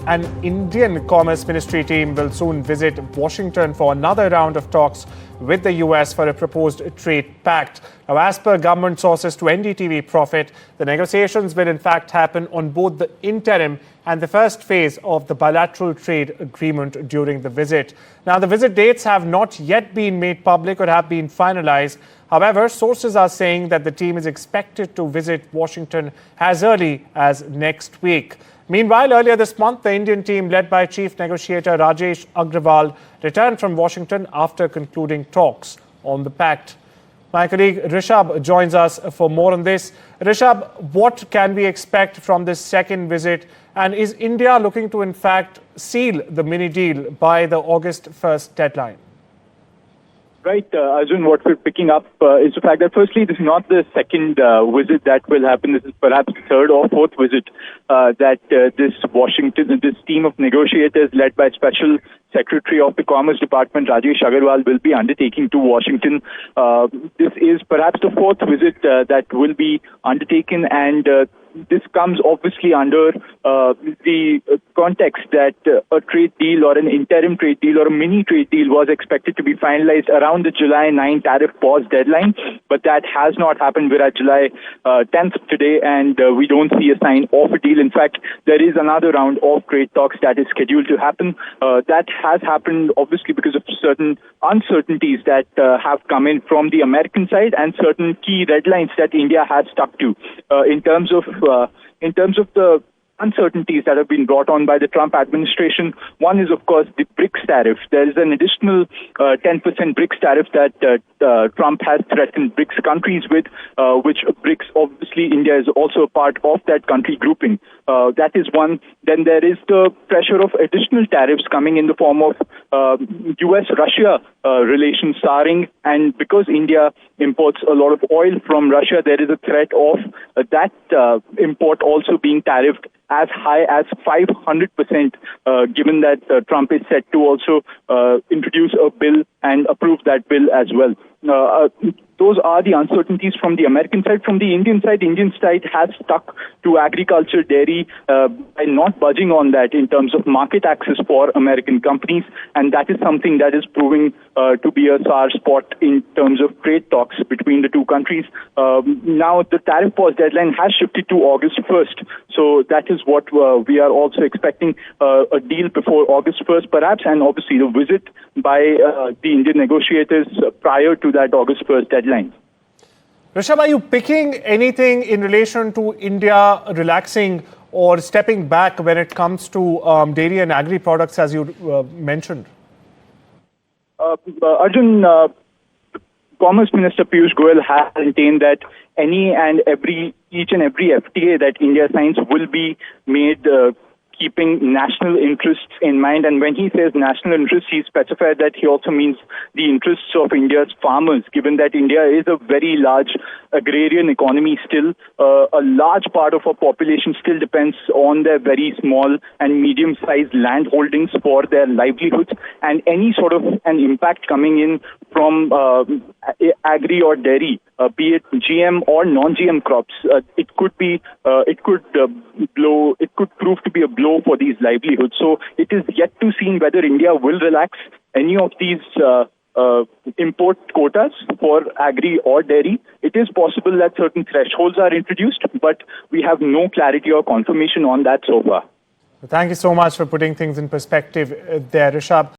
An Indian Commerce Ministry team will soon visit Washington for another round of talks with the US for a proposed trade pact. Now, as per government sources to NDTV Profit, the negotiations will in fact happen on both the interim and the first phase of the bilateral trade agreement during the visit. Now, the visit dates have not yet been made public or have been finalized. However, sources are saying that the team is expected to visit Washington as early as next week. Meanwhile, earlier this month, the Indian team led by Chief Negotiator Rajesh Agrawal returned from Washington after concluding talks on the pact. My colleague Rishabh joins us for more on this. Rishabh, what can we expect from this second visit? And is India looking to, in fact, seal the mini deal by the August 1st deadline? Right, Arjun, what we're picking up is the fact that firstly, this is not the second visit that will happen. This is perhaps the third or fourth visit that this team of negotiators led by Special Secretary of the Commerce Department, Rajesh Agrawal, will be undertaking to Washington. This is perhaps the fourth visit that will be undertaken, and this comes obviously under the context that a trade deal or an interim trade deal or a mini trade deal was expected to be finalized around the July 9 tariff pause deadline, but that has not happened. We're at July 10th today, and we don't see a sign of a deal. In fact, there is another round of trade talks that is scheduled to happen. That has happened obviously because of certain uncertainties that have come in from the American side and certain key red lines that India has stuck to in terms of the uncertainties that have been brought on by the Trump administration. One is, of course, the BRICS tariff. There is an additional 10% BRICS tariff that Trump has threatened BRICS countries with, which BRICS, obviously, India is also a part of that country grouping. That is one. Then there is the pressure of additional tariffs coming in the form of US-Russia relations souring, and because India imports a lot of oil from Russia, there is a threat of that import also being tariffed as high as 500%, given that Trump is set to also introduce a bill and approve that bill as well. Those are the uncertainties from the American side. From the Indian side has stuck to agriculture, dairy, by not budging on that in terms of market access for American companies, and that is something that is proving to be a sour spot in terms of trade talks between the two countries. Now, the tariff pause deadline has shifted to August 1st, so that is what we are also expecting, a deal before August 1st perhaps, and obviously the visit by the Indian negotiators prior to that August 1st deadline. Rishabh, are you picking anything in relation to India relaxing or stepping back when it comes to dairy and agri products, as you mentioned? Arjun, Commerce Minister Piyush Goyal has maintained that each and every FTA that India signs will be made keeping national interests in mind. And when he says national interests, he specified that he also means the interests of India's farmers, given that India is a very large agrarian economy still. A large part of our population still depends on their very small and medium-sized land holdings for their livelihoods, and any sort of an impact coming in from agri or dairy, be it GM or non-GM crops, it could prove to be a blow for these livelihoods. So it is yet to see whether India will relax any of these import quotas for agri or dairy. It is possible that certain thresholds are introduced, but we have no clarity or confirmation on that so far. Thank you so much for putting things in perspective there, Rishabh.